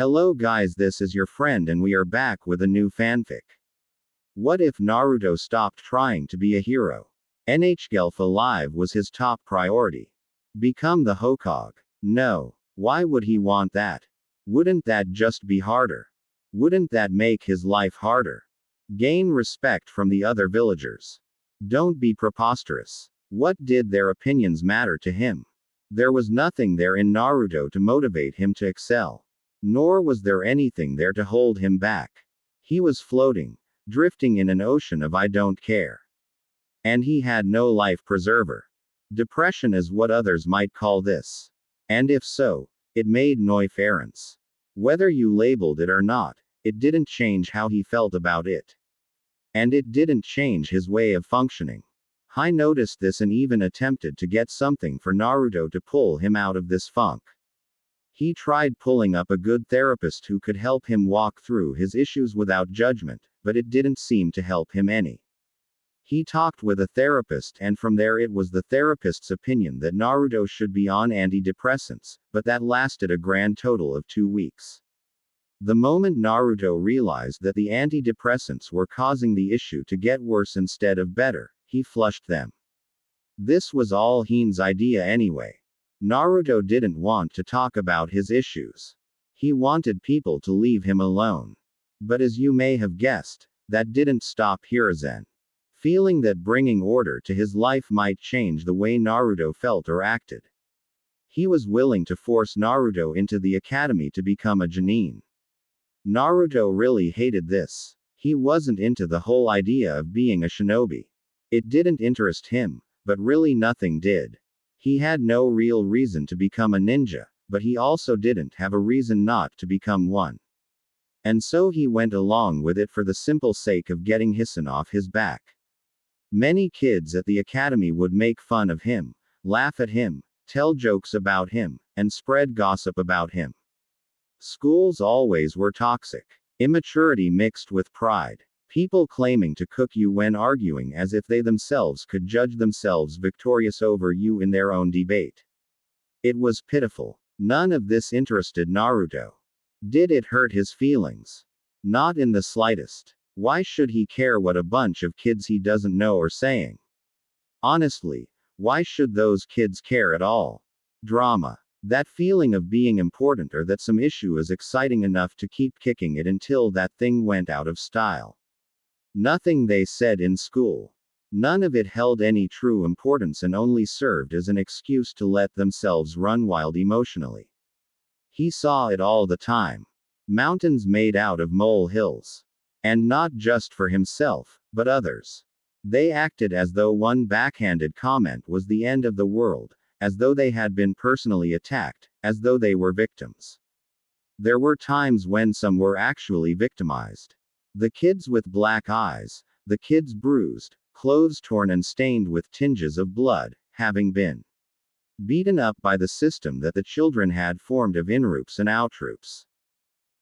Hello guys, this is your friend and we are back with a new fanfic. What if Naruto stopped trying to be a hero? NHL alive was his top priority. Become the Hokage? No. Why would he want that? Wouldn't that just be harder? Wouldn't that make his life harder? Gain respect from the other villagers. Don't be preposterous. What did their opinions matter to him? There was nothing there in Naruto to motivate him to excel. Nor was there anything there to hold him back. He was floating, drifting in an ocean of I don't care. And he had no life preserver. Depression is what others might call this. And if so, it made no difference. Whether you labeled it or not, it didn't change how he felt about it. And it didn't change his way of functioning. I noticed this and even attempted to get something for Naruto to pull him out of this funk. He tried pulling up a good therapist who could help him walk through his issues without judgment, but it didn't seem to help him any. He talked with a therapist and from there it was the therapist's opinion that Naruto should be on antidepressants, but that lasted a grand total of 2 weeks. The moment Naruto realized that the antidepressants were causing the issue to get worse instead of better, he flushed them. This was all Hein's idea anyway. Naruto didn't want to talk about his issues. He wanted people to leave him alone. But as you may have guessed, that didn't stop Hiruzen. Feeling that bringing order to his life might change the way Naruto felt or acted. He was willing to force Naruto into the academy to become a genin. Naruto really hated this. He wasn't into the whole idea of being a shinobi. It didn't interest him, but really nothing did. He had no real reason to become a ninja, but he also didn't have a reason not to become one. And so he went along with it for the simple sake of getting Hisan off his back. Many kids at the academy would make fun of him, laugh at him, tell jokes about him, and spread gossip about him. Schools always were toxic. Immaturity mixed with pride. People claiming to cook you when arguing as if they themselves could judge themselves victorious over you in their own debate. It was pitiful. None of this interested Naruto. Did it hurt his feelings? Not in the slightest. Why should he care what a bunch of kids he doesn't know are saying? Honestly, why should those kids care at all? Drama. That feeling of being important or that some issue is exciting enough to keep kicking it until that thing went out of style. Nothing they said in school. None of it held any true importance and only served as an excuse to let themselves run wild emotionally. He saw it all the time. Mountains made out of molehills. And not just for himself, but others. They acted as though one backhanded comment was the end of the world, as though they had been personally attacked, as though they were victims. There were times when some were actually victimized. The kids with black eyes, the kids bruised, clothes torn and stained with tinges of blood, having been beaten up by the system that the children had formed of in-groups and out-groups.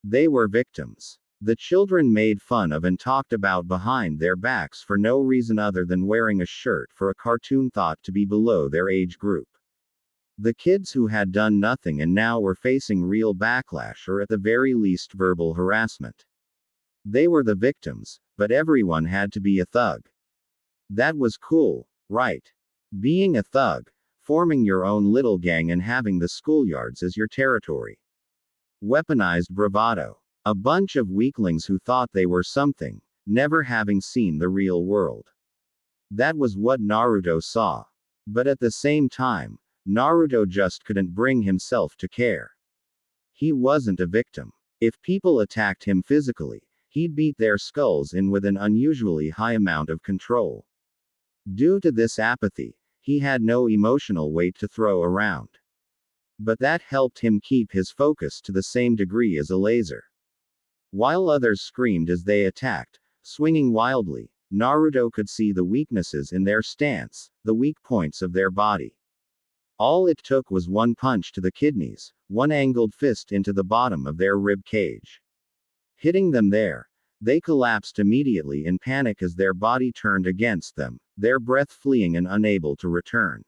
They were victims. The children made fun of and talked about behind their backs for no reason other than wearing a shirt for a cartoon thought to be below their age group. The kids who had done nothing and now were facing real backlash or at the very least verbal harassment. They were the victims, but everyone had to be a thug. That was cool, right? Being a thug, forming your own little gang and having the schoolyards as your territory. Weaponized bravado. A bunch of weaklings who thought they were something, never having seen the real world. That was what Naruto saw. But at the same time, Naruto just couldn't bring himself to care. He wasn't a victim. If people attacked him physically, he'd beat their skulls in with an unusually high amount of control. Due to this apathy, he had no emotional weight to throw around. But that helped him keep his focus to the same degree as a laser. While others screamed as they attacked, swinging wildly, Naruto could see the weaknesses in their stance, the weak points of their body. All it took was one punch to the kidneys, one angled fist into the bottom of their rib cage. Hitting them there, they collapsed immediately in panic as their body turned against them, their breath fleeing and unable to return.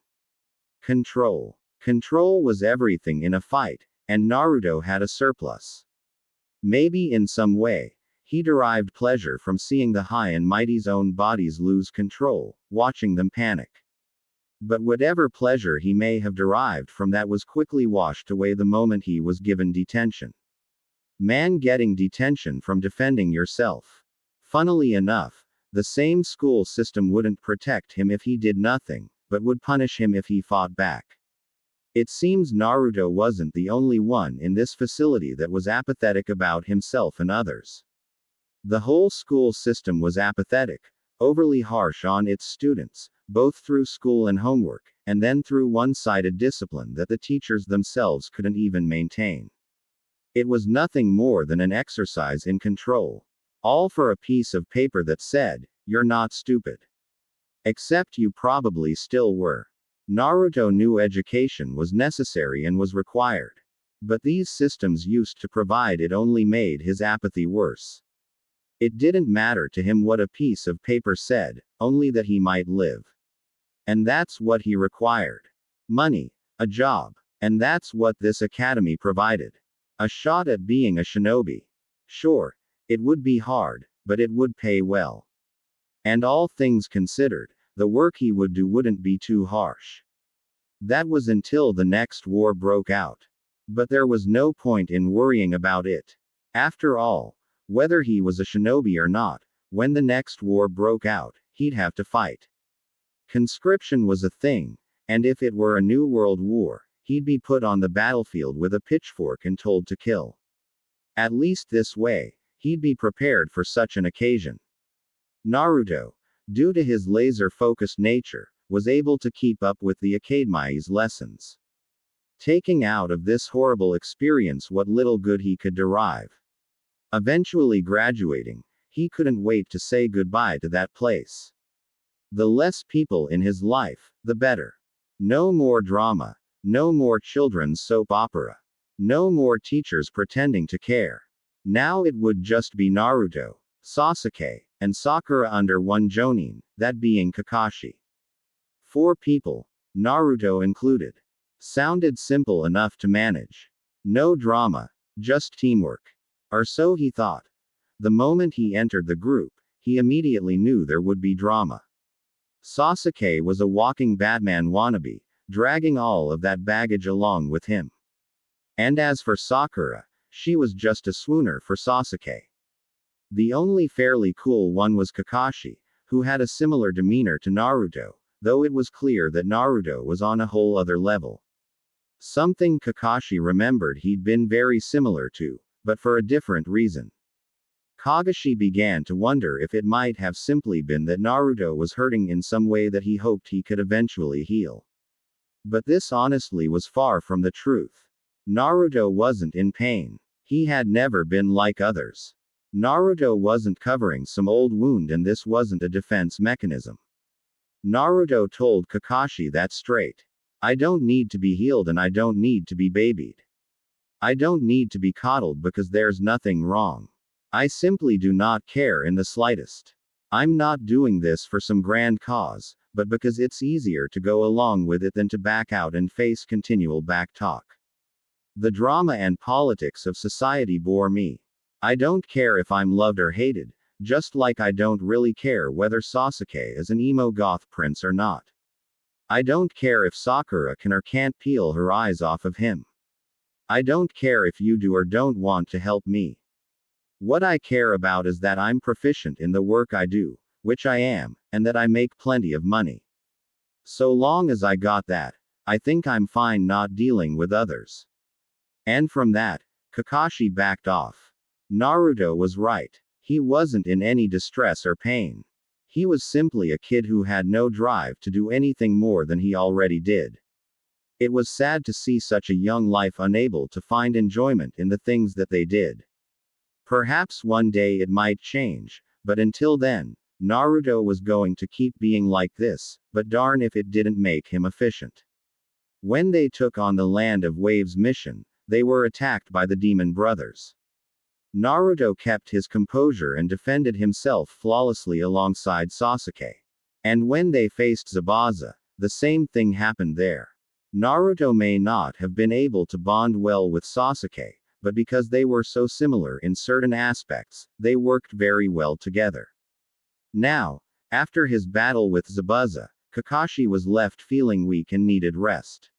Control. Control was everything in a fight, and Naruto had a surplus. Maybe in some way, he derived pleasure from seeing the high and mighty's own bodies lose control, watching them panic. But whatever pleasure he may have derived from that was quickly washed away the moment he was given detention. Man getting detention from defending yourself. Funnily enough, the same school system wouldn't protect him if he did nothing, but would punish him if he fought back. It seems Naruto wasn't the only one in this facility that was apathetic about himself and others. The whole school system was apathetic, overly harsh on its students, both through school and homework, and then through one-sided discipline that the teachers themselves couldn't even maintain. It was nothing more than an exercise in control. All for a piece of paper that said, "You're not stupid." Except you probably still were. Naruto knew education was necessary and was required. But these systems used to provide it only made his apathy worse. It didn't matter to him what a piece of paper said, only that he might live. And that's what he required. Money. A job. And that's what this academy provided. A shot at being a shinobi. Sure, it would be hard, but it would pay well. And all things considered, the work he would do wouldn't be too harsh. That was until the next war broke out. But there was no point in worrying about it. After all, whether he was a shinobi or not, when the next war broke out, he'd have to fight. Conscription was a thing, and if it were a new world war, he'd be put on the battlefield with a pitchfork and told to kill. At least this way, he'd be prepared for such an occasion. Naruto, due to his laser-focused nature, was able to keep up with the academy's lessons, taking out of this horrible experience what little good he could derive. Eventually graduating, he couldn't wait to say goodbye to that place. The less people in his life, the better. No more drama. No more children's soap opera. No more teachers pretending to care. Now it would just be Naruto, Sasuke, and Sakura under one jonin, that being Kakashi. 4 people, Naruto included. Sounded simple enough to manage. No drama, just teamwork. Or so he thought. The moment he entered the group, he immediately knew there would be drama. Sasuke was a walking Batman wannabe, dragging all of that baggage along with him. And as for Sakura, she was just a swooner for Sasuke. The only fairly cool one was Kakashi, who had a similar demeanor to Naruto, though it was clear that Naruto was on a whole other level. Something Kakashi remembered he'd been very similar to, but for a different reason. Kakashi began to wonder if it might have simply been that Naruto was hurting in some way that he hoped he could eventually heal. But this honestly was far from the truth. Naruto wasn't in pain. He had never been like others. Naruto wasn't covering some old wound, and this wasn't a defense mechanism. Naruto told Kakashi that straight. I don't need to be healed and I don't need to be babied. I don't need to be coddled because there's nothing wrong. I simply do not care in the slightest. I'm not doing this for some grand cause, but because it's easier to go along with it than to back out and face continual backtalk. The drama and politics of society bore me. I don't care if I'm loved or hated, just like I don't really care whether Sasuke is an emo goth prince or not. I don't care if Sakura can or can't peel her eyes off of him. I don't care if you do or don't want to help me. What I care about is that I'm proficient in the work I do, which I am, and that I make plenty of money. So long as I got that, I think I'm fine not dealing with others. And from that, Kakashi backed off. Naruto was right. He wasn't in any distress or pain. He was simply a kid who had no drive to do anything more than he already did. It was sad to see such a young life unable to find enjoyment in the things that they did. Perhaps one day it might change, but until then, Naruto was going to keep being like this, but darn if it didn't make him efficient. When they took on the Land of Waves mission, they were attacked by the Demon Brothers. Naruto kept his composure and defended himself flawlessly alongside Sasuke. And when they faced Zabuza, the same thing happened there. Naruto may not have been able to bond well with Sasuke, but because they were so similar in certain aspects, they worked very well together. Now, after his battle with Zabuza, Kakashi was left feeling weak and needed rest.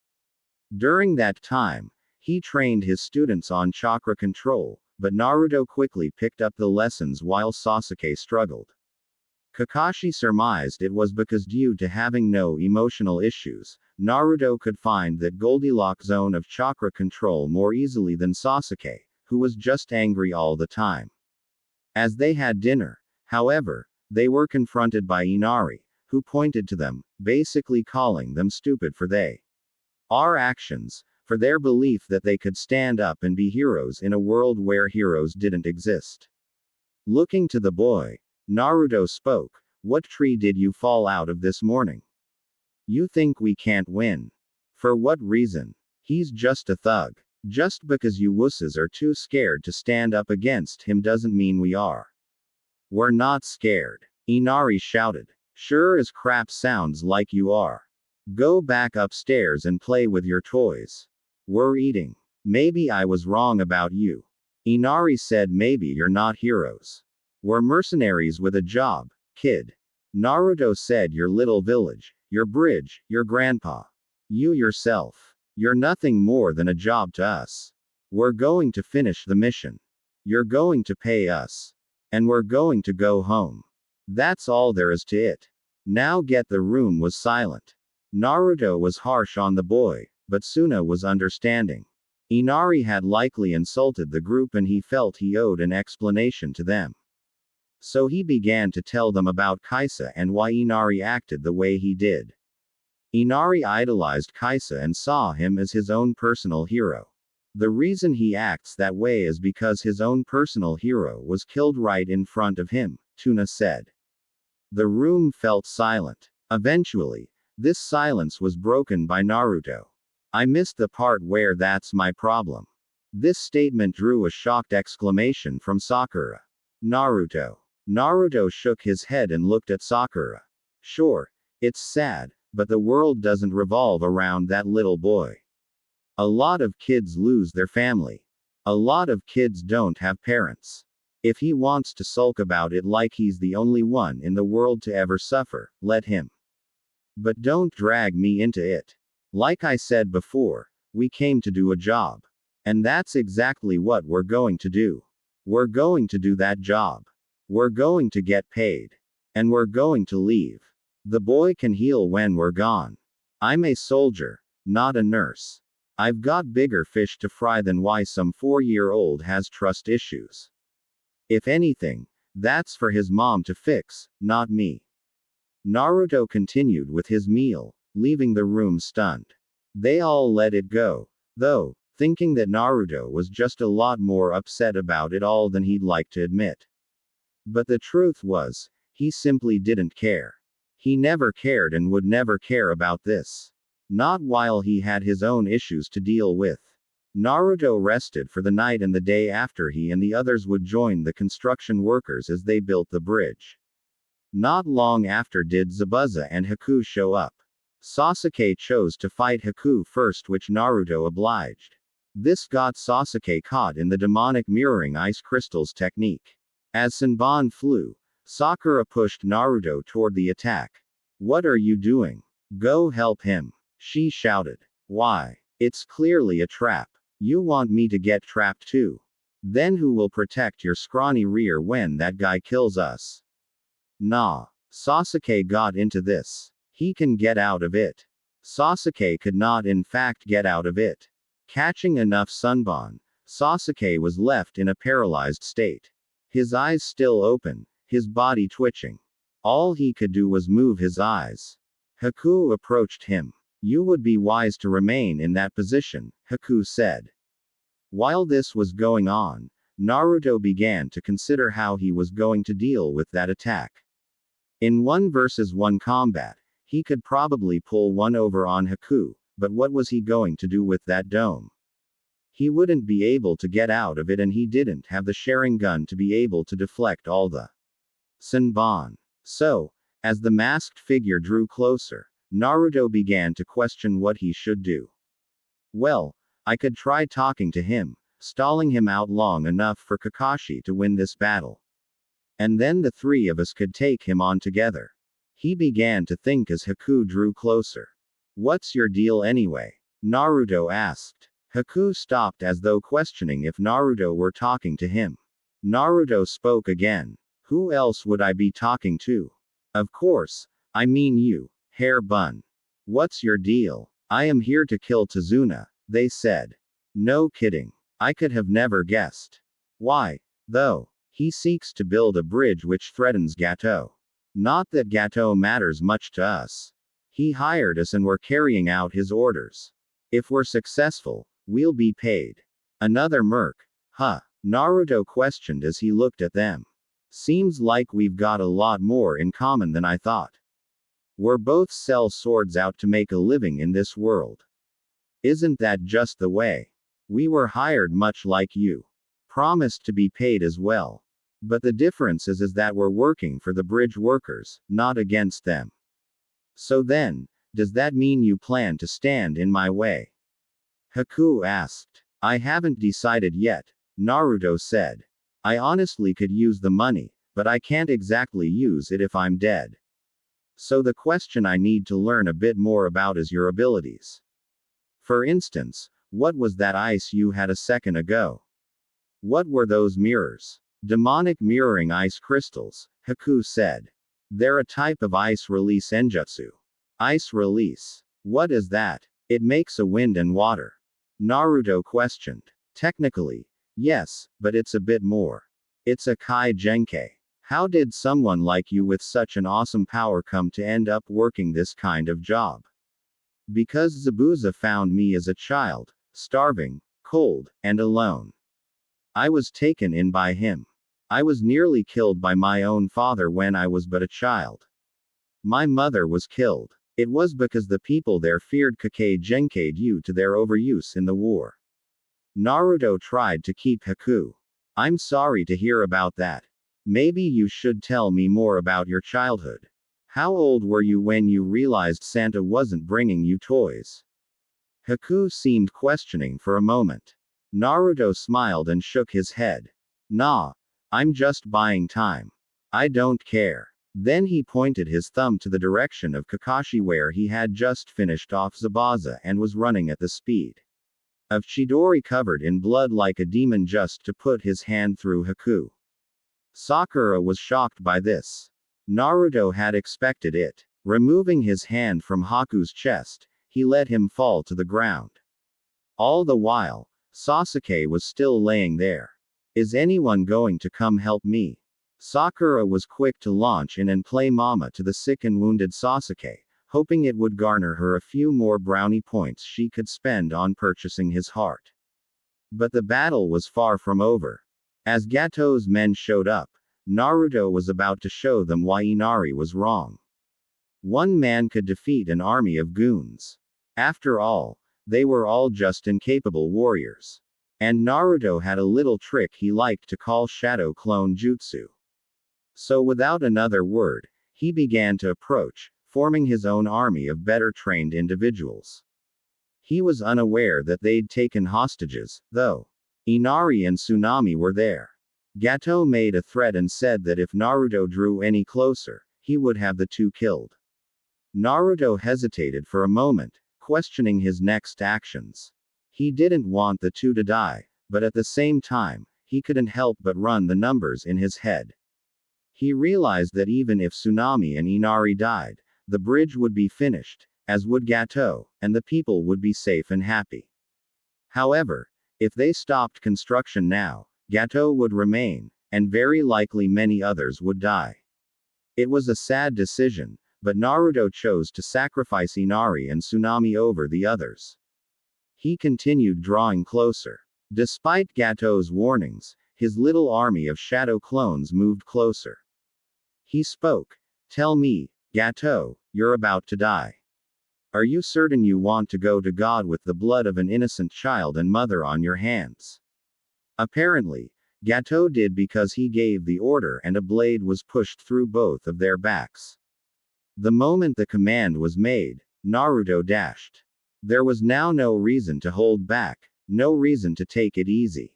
During that time, he trained his students on chakra control, but Naruto quickly picked up the lessons while Sasuke struggled. Kakashi surmised it was because due to having no emotional issues, Naruto could find that Goldilocks zone of chakra control more easily than Sasuke, who was just angry all the time. As they had dinner, however, they were confronted by Inari, who pointed to them, basically calling them stupid for they are actions, for their belief that they could stand up and be heroes in a world where heroes didn't exist. Looking to the boy, Naruto spoke, "What tree did you fall out of this morning? You think we can't win? For what reason? He's just a thug. Just because you wusses are too scared to stand up against him doesn't mean we are. We're not scared," Inari shouted. "Sure as crap sounds like you are. Go back upstairs and play with your toys. We're eating." "Maybe I was wrong about you," Inari said. "Maybe you're not heroes. We're mercenaries with a job, kid." Naruto said. "Your little village, your bridge, your grandpa. You yourself. You're nothing more than a job to us. We're going to finish the mission. You're going to pay us. And we're going to go home. That's all there is to it. Now get." The room was silent. Naruto was harsh on the boy, but Suna was understanding. Inari had likely insulted the group and he felt he owed an explanation to them. So he began to tell them about Kaisa and why Inari acted the way he did. Inari idolized Kaisa and saw him as his own personal hero. The reason he acts that way is because his own personal hero was killed right in front of him, Tuna said. The room felt silent. Eventually, this silence was broken by Naruto. "I missed the part where that's my problem." This statement drew a shocked exclamation from Sakura. "Naruto." Naruto shook his head and looked at Sakura. "Sure, it's sad, but the world doesn't revolve around that little boy. A lot of kids lose their family. A lot of kids don't have parents. If he wants to sulk about it like he's the only one in the world to ever suffer, let him. But don't drag me into it. Like I said before, we came to do a job. And that's exactly what we're going to do. We're going to do that job. We're going to get paid. And we're going to leave. The boy can heal when we're gone. I'm a soldier, not a nurse. I've got bigger fish to fry than why some 4-year-old has trust issues. If anything, that's for his mom to fix, not me." Naruto continued with his meal, leaving the room stunned. They all let it go, though, thinking that Naruto was just a lot more upset about it all than he'd like to admit. But the truth was, he simply didn't care. He never cared and would never care about this. Not while he had his own issues to deal with. Naruto rested for the night and the day after he and the others would join the construction workers as they built the bridge. Not long after did Zabuza and Haku show up. Sasuke chose to fight Haku first, which Naruto obliged. This got Sasuke caught in the demonic mirroring ice crystals technique. As Senbon flew, Sakura pushed Naruto toward the attack. "What are you doing? Go help him," she shouted. "Why? It's clearly a trap. You want me to get trapped too? Then who will protect your scrawny rear when that guy kills us?" "Nah. Sasuke got into this. He can get out of it." Sasuke could not in fact get out of it. Catching enough sunbon, Sasuke was left in a paralyzed state. His eyes still open, his body twitching. All he could do was move his eyes. Haku approached him. "You would be wise to remain in that position," Haku said. While this was going on, Naruto began to consider how he was going to deal with that attack. In 1-versus-1 combat, he could probably pull one over on Haku, but what was he going to do with that dome? He wouldn't be able to get out of it and he didn't have the Sharingan to be able to deflect all the Senbon. So, as the masked figure drew closer, Naruto began to question what he should do. "Well, I could try talking to him," stalling him out long enough for Kakashi to win this battle. And then the three of us could take him on together. He began to think as Haku drew closer. What's your deal anyway? Naruto asked. Haku stopped as though questioning if Naruto were talking to him. Naruto spoke again. Who else would I be talking to? Of course, I mean you, hair bun. What's your deal? I am here to kill Tazuna, they said. No kidding. I could have never guessed. Why, though? He seeks to build a bridge which threatens Gato. Not that Gato matters much to us. He hired us and we're carrying out his orders. If we're successful, we'll be paid. Another merc. Huh? Naruto questioned as he looked at them. Seems like we've got a lot more in common than I thought. We're both sell swords out to make a living in this world. Isn't that just the way? We were hired much like you. Promised to be paid as well. But the difference is that we're working for the bridge workers, not against them. So then, does that mean you plan to stand in my way? Haku asked. I haven't decided yet, Naruto said. I honestly could use the money, but I can't exactly use it if I'm dead. So the question I need to learn a bit more about is your abilities. For instance, what was that ice you had a second ago? What were those mirrors? Demonic mirroring ice crystals, Haku said. They're a type of ice release enjutsu. Ice release. What is that? It makes a wind and water. Naruto questioned. Technically, yes, but it's a bit more. It's a kai genkai. How did someone like you with such an awesome power come to end up working this kind of job? Because Zabuza found me as a child, starving, cold, and alone. I was taken in by him. I was nearly killed by my own father when I was but a child. My mother was killed. It was because the people there feared Kake Genkai due to their overuse in the war. Naruto tried to keep Haku. I'm sorry to hear about that. Maybe you should tell me more about your childhood. How old were you when you realized Santa wasn't bringing you toys? Haku seemed questioning for a moment. Naruto smiled and shook his head. Nah, I'm just buying time. I don't care. Then he pointed his thumb to the direction of Kakashi where he had just finished off Zabuza and was running at the speed of Chidori covered in blood like a demon just to put his hand through Haku. Sakura was shocked by this. Naruto had expected it. Removing his hand from Haku's chest, he let him fall to the ground. All the while, Sasuke was still laying there. Is anyone going to come help me? Sakura was quick to launch in and play mama to the sick and wounded Sasuke, hoping it would garner her a few more brownie points she could spend on purchasing his heart. But the battle was far from over. As Gato's men showed up, Naruto was about to show them why Inari was wrong. One man could defeat an army of goons. After all, they were all just incapable warriors. And Naruto had a little trick he liked to call shadow clone jutsu. So without another word, he began to approach, forming his own army of better trained individuals. He was unaware that they'd taken hostages, though. Inari and Tsunami were there. Gato made a threat and said that if Naruto drew any closer, he would have the two killed. Naruto hesitated for a moment, questioning his next actions. He didn't want the two to die, but at the same time, he couldn't help but run the numbers in his head. He realized that even if Tsunami and Inari died, the bridge would be finished, as would Gato, and the people would be safe and happy. However, if they stopped construction now, Gato would remain, and very likely many others would die. It was a sad decision, but Naruto chose to sacrifice Inari and Tsunami over the others. He continued drawing closer. Despite Gato's warnings, his little army of shadow clones moved closer. He spoke. Tell me, Gato, you're about to die. Are you certain you want to go to God with the blood of an innocent child and mother on your hands? Apparently, Gato did because he gave the order and a blade was pushed through both of their backs. The moment the command was made, Naruto dashed. There was now no reason to hold back, No reason to take it easy.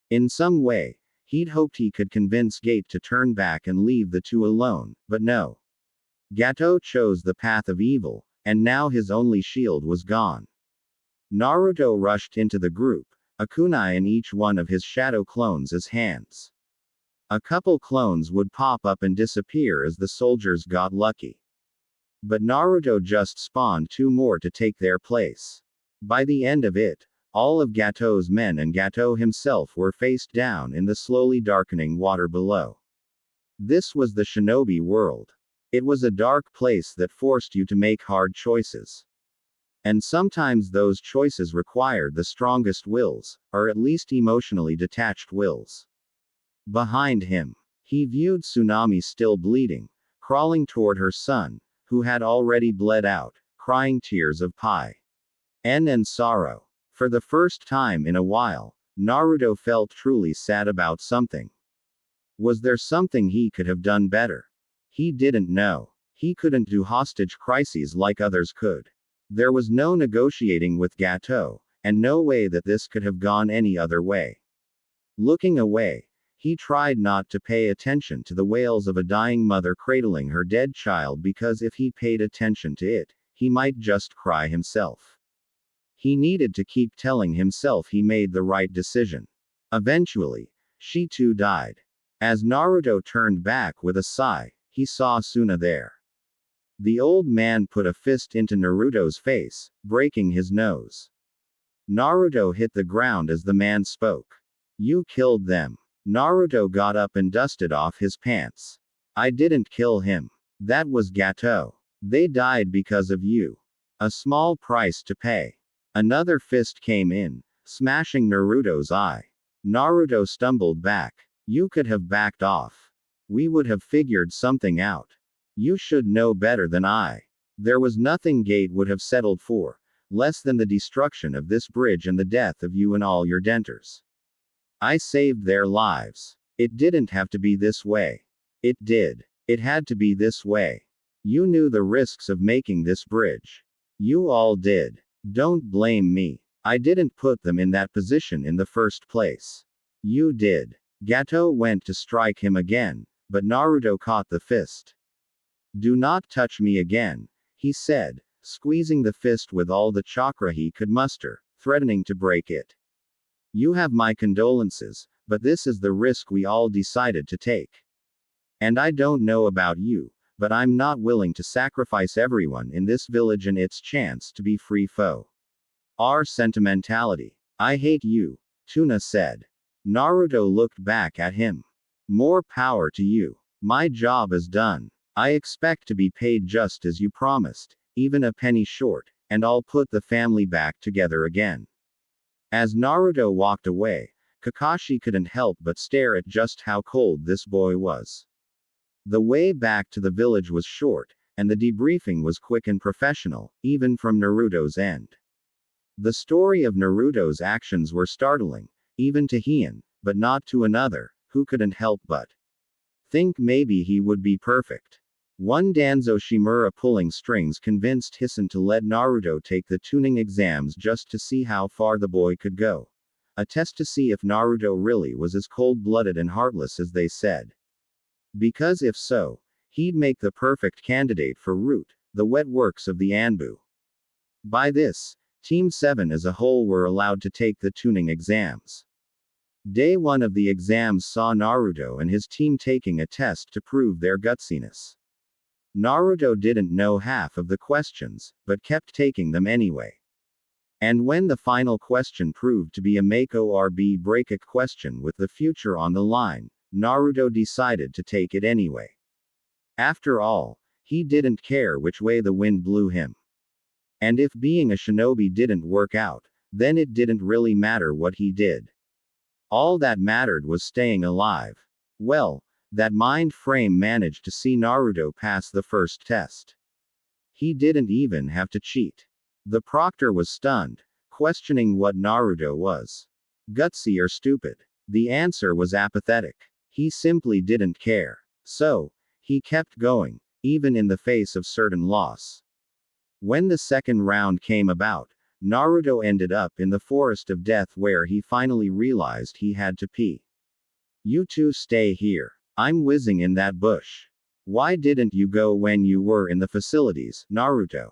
In some way, he'd hoped he could convince Gate to turn back and leave the two alone, but no. Gato chose the path of evil, and now his only shield was gone. Naruto rushed into the group, a kunai in each one of his shadow clones as hands. A couple clones would pop up and disappear as the soldiers got lucky. But Naruto just spawned two more to take their place. By the end of it, all of Gato's men and Gato himself were face down in the slowly darkening water below. This was the shinobi world. It was a dark place that forced you to make hard choices. And sometimes those choices required the strongest wills, or at least emotionally detached wills. Behind him, he viewed Tsunami still bleeding, crawling toward her son, who had already bled out, crying tears of pain and sorrow. For the first time in a while, Naruto felt truly sad about something. Was there something he could have done better? He didn't know. He couldn't do hostage crises like others could. There was no negotiating with Gato, and no way that this could have gone any other way. Looking away, he tried not to pay attention to the wails of a dying mother cradling her dead child because if he paid attention to it, he might just cry himself. He needed to keep telling himself he made the right decision. Eventually, she too died. As Naruto turned back with a sigh, he saw Suna there. The old man put a fist into Naruto's face, breaking his nose. Naruto hit the ground as the man spoke. You killed them. Naruto got up and dusted off his pants. I didn't kill him. That was Gato. They died because of you. A small price to pay. Another fist came in, smashing Naruto's eye. Naruto stumbled back. You could have backed off. We would have figured something out. You should know better than I. There was nothing Gate would have settled for, less than the destruction of this bridge and the death of you and all your denters. I saved their lives. It didn't have to be this way. It did. It had to be this way. You knew the risks of making this bridge. You all did. Don't blame me. I didn't put them in that position in the first place. You did. Gato went to strike him again, but Naruto caught the fist. Do not touch me again, he said, squeezing the fist with all the chakra he could muster, threatening to break it. You have my condolences, but this is the risk we all decided to take. And I don't know about you, but I'm not willing to sacrifice everyone in this village and its chance to be free foe. Our sentimentality. I hate you, Tuna said. Naruto looked back at him. More power to you. My job is done. I expect to be paid just as you promised, even a penny short, and I'll put the family back together again. As Naruto walked away, Kakashi couldn't help but stare at just how cold this boy was. The way back to the village was short, and the debriefing was quick and professional, even from Naruto's end. The story of Naruto's actions were startling, even to Heian, but not to another, who couldn't help but think maybe he would be perfect. One Danzo Shimura pulling strings convinced Hisan to let Naruto take the tuning exams just to see how far the boy could go. A test to see if Naruto really was as cold-blooded and heartless as they said. Because if so, he'd make the perfect candidate for Root, the wet works of the Anbu. By this, Team 7 as a whole were allowed to take the tuning exams. Day 1 of the exams saw Naruto and his team taking a test to prove their gutsiness. Naruto didn't know half of the questions, but kept taking them anyway. And when the final question proved to be a Mako RB breakage question with the future on the line, Naruto decided to take it anyway. After all, he didn't care which way the wind blew him. And if being a shinobi didn't work out, then it didn't really matter what he did. All that mattered was staying alive. Well, that mind frame managed to see Naruto pass the first test. He didn't even have to cheat. The proctor was stunned, questioning what Naruto was. Gutsy or stupid? The answer was apathetic. He simply didn't care. So, he kept going, even in the face of certain loss. When the second round came about, Naruto ended up in the forest of death where he finally realized he had to pee. You two stay here. I'm whizzing in that bush. Why didn't you go when you were in the facilities, Naruto?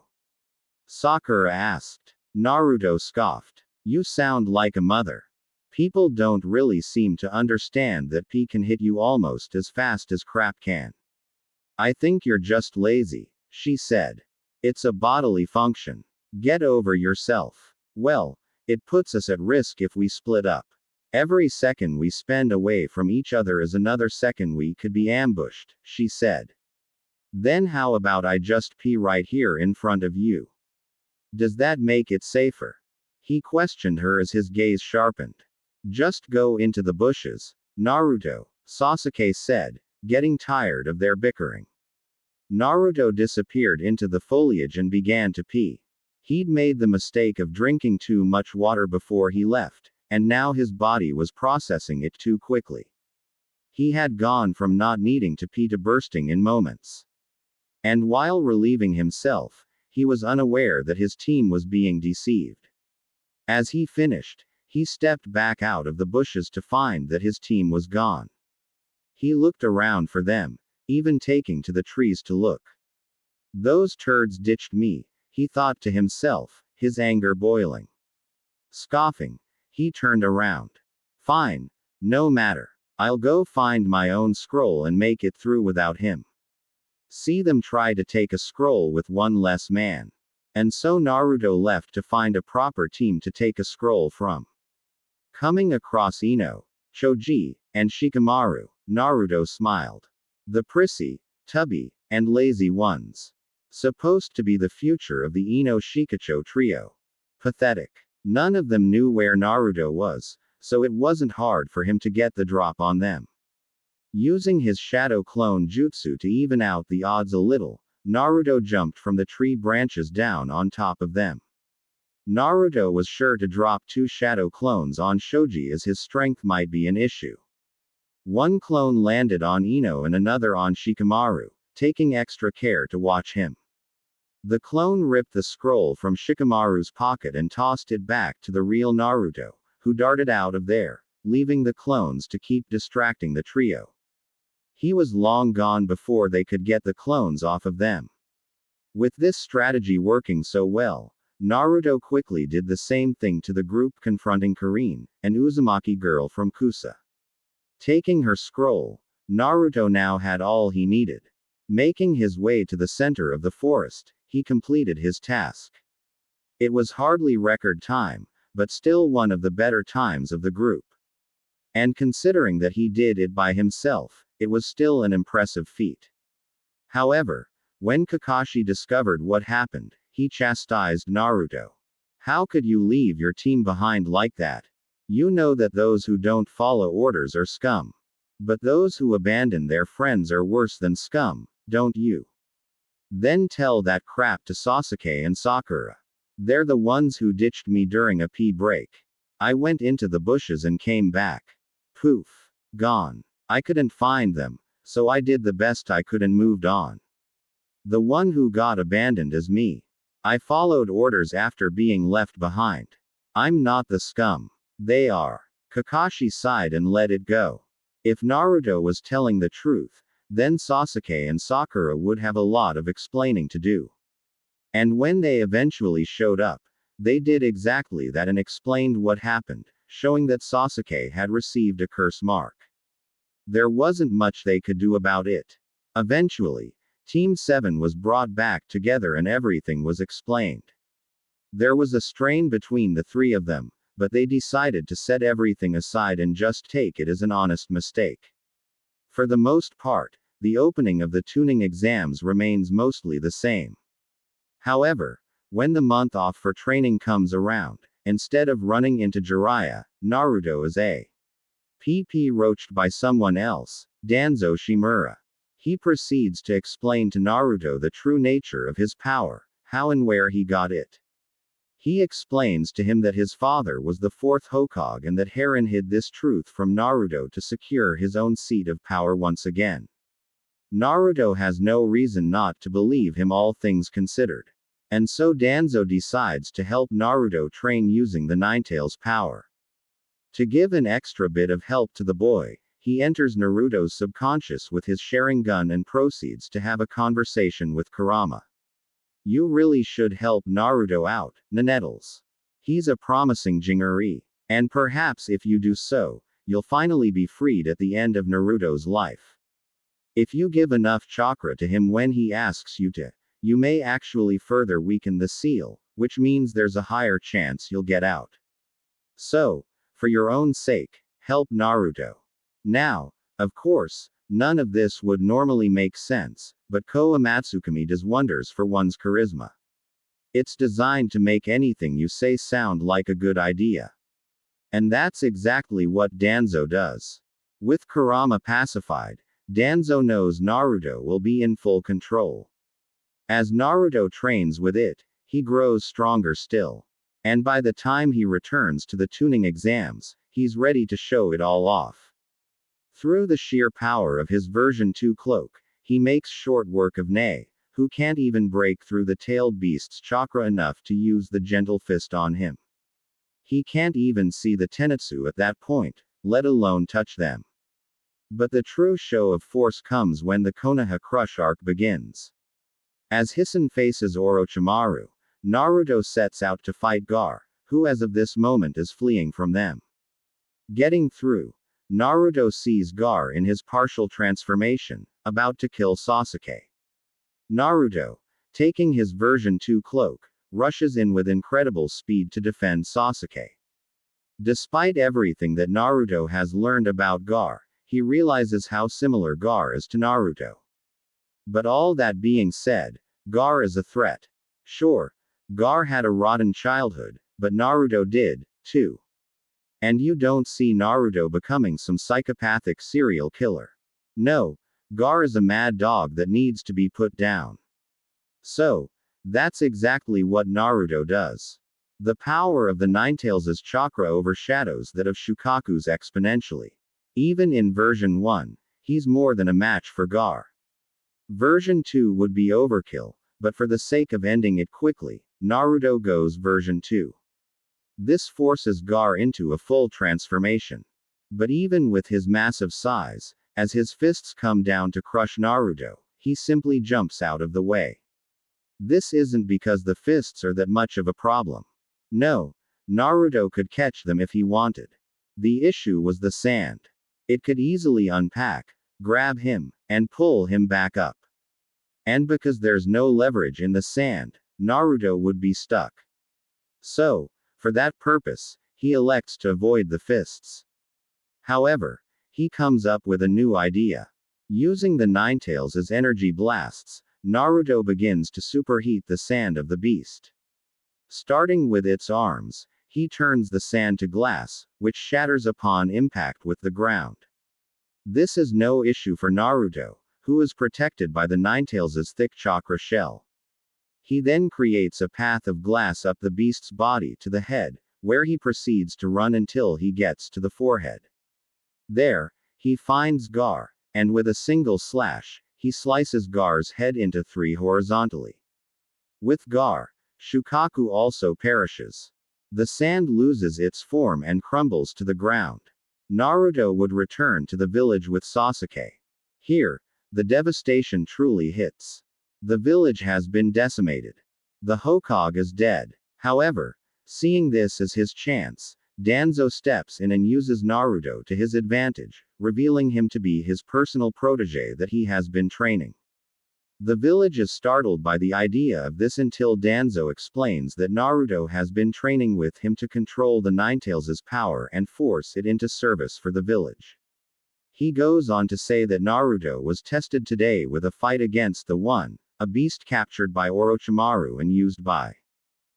Sakura asked. Naruto scoffed. You sound like a mother. People don't really seem to understand that pee can hit you almost as fast as crap can. I think you're just lazy, she said. It's a bodily function. Get over yourself. Well, it puts us at risk if we split up. Every second we spend away from each other is another second we could be ambushed, she said. Then how about I just pee right here in front of you? Does that make it safer? He questioned her as his gaze sharpened. Just go into the bushes, Naruto, Sasuke said, getting tired of their bickering. Naruto disappeared into the foliage and began to pee. He'd made the mistake of drinking too much water before he left, and now his body was processing it too quickly. He had gone from not needing to pee to bursting in moments. And while relieving himself, he was unaware that his team was being deceived. As he finished, he stepped back out of the bushes to find that his team was gone. He looked around for them, even taking to the trees to look. Those turds ditched me, he thought to himself, his anger boiling. Scoffing, he turned around. Fine, no matter. I'll go find my own scroll and make it through without him. See them try to take a scroll with one less man. And so Naruto left to find a proper team to take a scroll from. Coming across Ino, Choji, and Shikamaru, Naruto smiled. The prissy, tubby, and lazy ones. Supposed to be the future of the Ino-Shikacho trio. Pathetic. None of them knew where Naruto was, so it wasn't hard for him to get the drop on them. Using his shadow clone jutsu to even out the odds a little, Naruto jumped from the tree branches down on top of them. Naruto was sure to drop 2 shadow clones on Shoji as his strength might be an issue. One clone landed on Ino and another on Shikamaru, taking extra care to watch him. The clone ripped the scroll from Shikamaru's pocket and tossed it back to the real Naruto, who darted out of there, leaving the clones to keep distracting the trio. He was long gone before they could get the clones off of them. With this strategy working so well, Naruto quickly did the same thing to the group confronting Karin, an Uzumaki girl from Kusa. Taking her scroll, Naruto now had all he needed. Making his way to the center of the forest, he completed his task. It was hardly record time, but still one of the better times of the group. And considering that he did it by himself, it was still an impressive feat. However, when Kakashi discovered what happened, he chastised Naruto. How could you leave your team behind like that? You know that those who don't follow orders are scum. But those who abandon their friends are worse than scum, don't you? Then tell that crap to Sasuke and Sakura. They're the ones who ditched me during a pee break. I went into the bushes and came back. Poof. Gone. I couldn't find them, so I did the best I could and moved on. The one who got abandoned is me. I followed orders after being left behind. I'm not the scum. They are. Kakashi sighed and let it go. If Naruto was telling the truth, then Sasuke and Sakura would have a lot of explaining to do. And when they eventually showed up, they did exactly that and explained what happened, showing that Sasuke had received a curse mark. There wasn't much they could do about it. Eventually, Team 7 was brought back together and everything was explained. There was a strain between the three of them, but they decided to set everything aside and just take it as an honest mistake. For the most part, the opening of the tuning exams remains mostly the same. However, when the month off for training comes around, instead of running into Jiraiya, Naruto is roached by someone else, Danzo Shimura. He proceeds to explain to Naruto the true nature of his power, how and where he got it. He explains to him that his father was the 4th Hokage and that Heron hid this truth from Naruto to secure his own seat of power once again. Naruto has no reason not to believe him, all things considered. And so Danzo decides to help Naruto train using the Ninetales power. To give an extra bit of help to the boy, he enters Naruto's subconscious with his Sharingan and proceeds to have a conversation with Kurama. You really should help Naruto out, Ninetales. He's a promising Jingury. And perhaps if you do so, you'll finally be freed at the end of Naruto's life. If you give enough chakra to him when he asks you to, you may actually further weaken the seal, which means there's a higher chance you'll get out. So, for your own sake, help Naruto. Now, of course, none of this would normally make sense, but Koa Matsukami does wonders for one's charisma. It's designed to make anything you say sound like a good idea. And that's exactly what Danzo does. With Kurama pacified, Danzo knows Naruto will be in full control. As Naruto trains with it, he grows stronger still. And by the time he returns to the tuning exams, he's ready to show it all off. Through the sheer power of his version 2 cloak, he makes short work of Nae, who can't even break through the tailed beast's chakra enough to use the gentle fist on him. He can't even see the Tenetsu at that point, let alone touch them. But the true show of force comes when the Konoha Crush arc begins. As Hisan faces Orochimaru, Naruto sets out to fight Gar, who as of this moment is fleeing from them. Getting through, Naruto sees Gar in his partial transformation, about to kill Sasuke. Naruto, taking his version 2 cloak, rushes in with incredible speed to defend Sasuke. Despite everything that Naruto has learned about Gar, he realizes how similar Gar is to Naruto. But all that being said, Gar is a threat. Sure, Gar had a rotten childhood, but Naruto did, too. And you don't see Naruto becoming some psychopathic serial killer. No, Gar is a mad dog that needs to be put down. So, that's exactly what Naruto does. The power of the Ninetales' chakra overshadows that of Shukaku's exponentially. Even in version 1, he's more than a match for Gar. Version 2 would be overkill, but for the sake of ending it quickly, Naruto goes version 2. This forces Gar into a full transformation. But even with his massive size, as his fists come down to crush Naruto, he simply jumps out of the way. This isn't because the fists are that much of a problem. No, Naruto could catch them if he wanted. The issue was the sand. It could easily unpack, grab him, and pull him back up. And because there's no leverage in the sand, Naruto would be stuck. So, for that purpose, he elects to avoid the fists. However, he comes up with a new idea. Using the Ninetales as energy blasts, Naruto begins to superheat the sand of the beast. Starting with its arms, he turns the sand to glass, which shatters upon impact with the ground. This is no issue for Naruto, who is protected by the Ninetales' thick chakra shell. He then creates a path of glass up the beast's body to the head, where he proceeds to run until he gets to the forehead. There, he finds Gar, and with a single slash, he slices Gar's head into 3 horizontally. With Gar, Shukaku also perishes. The sand loses its form and crumbles to the ground. Naruto would return to the village with Sasuke. Here, the devastation truly hits. The village has been decimated. The Hokage is dead. However, seeing this as his chance, Danzo steps in and uses Naruto to his advantage, revealing him to be his personal protege that he has been training. The village is startled by the idea of this until Danzo explains that Naruto has been training with him to control the Ninetales' power and force it into service for the village. He goes on to say that Naruto was tested today with a fight against the One, a beast captured by Orochimaru and used by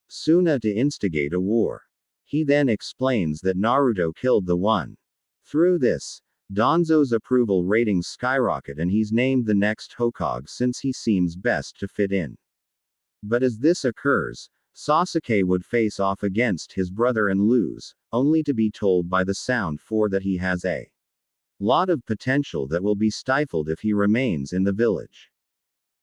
Suna to instigate a war. He then explains that Naruto killed the One. Through this, Danzo's approval ratings skyrocket and he's named the next Hokage since he seems best to fit in. But as this occurs, Sasuke would face off against his brother and lose, only to be told by the Sound 4 that he has a lot of potential that will be stifled if he remains in the village.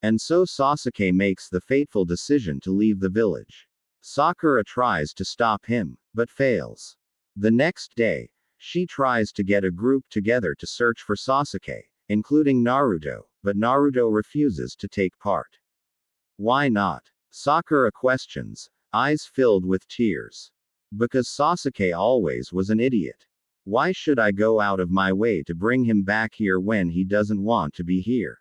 And so Sasuke makes the fateful decision to leave the village. Sakura tries to stop him, but fails. The next day, she tries to get a group together to search for Sasuke, including Naruto, but Naruto refuses to take part. Why not? Sakura questions, eyes filled with tears. Because Sasuke always was an idiot. Why should I go out of my way to bring him back here when he doesn't want to be here?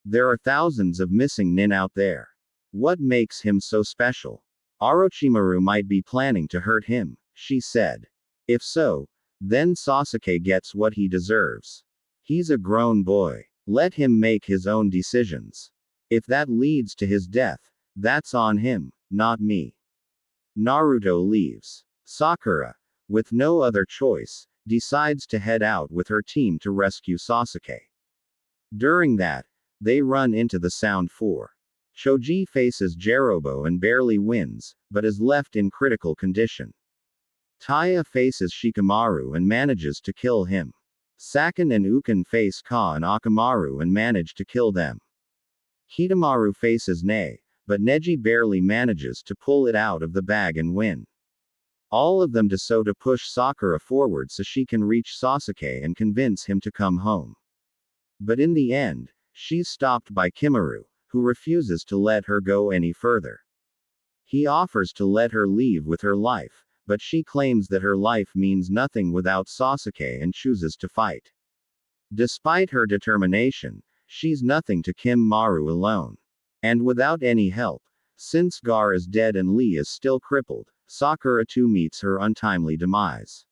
There are thousands of missing nin out there. What makes him so special? Orochimaru might be planning to hurt him, she said. If so, then Sasuke gets what he deserves. He's a grown boy. Let him make his own decisions. If that leads to his death, that's on him, not me. Naruto leaves. Sakura, with no other choice, decides to head out with her team to rescue Sasuke. During that, they run into the Sound 4. Choji faces Jirobo and barely wins, but is left in critical condition. Taya faces Shikamaru and manages to kill him. Saken and Uken face Ka and Akamaru and manage to kill them. Hitamaru faces Ne, but Neji barely manages to pull it out of the bag and win. All of them decide to push Sakura forward so she can reach Sasuke and convince him to come home. But in the end, she's stopped by Kimaru, who refuses to let her go any further. He offers to let her leave with her life, but she claims that her life means nothing without Sasuke and chooses to fight. Despite her determination, she's nothing to Kimaru alone. And without any help, since Gar is dead and Lee is still crippled, Sakura too meets her untimely demise.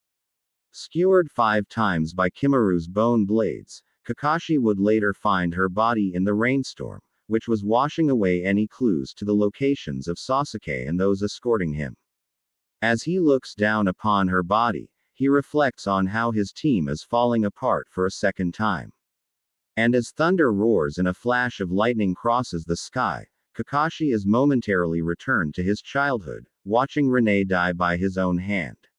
Skewered 5 times by Kimaru's bone blades, Kakashi would later find her body in the rainstorm, which was washing away any clues to the locations of Sasuke and those escorting him. As he looks down upon her body, he reflects on how his team is falling apart for a second time. And as thunder roars and a flash of lightning crosses the sky, Kakashi is momentarily returned to his childhood, watching Renee die by his own hand.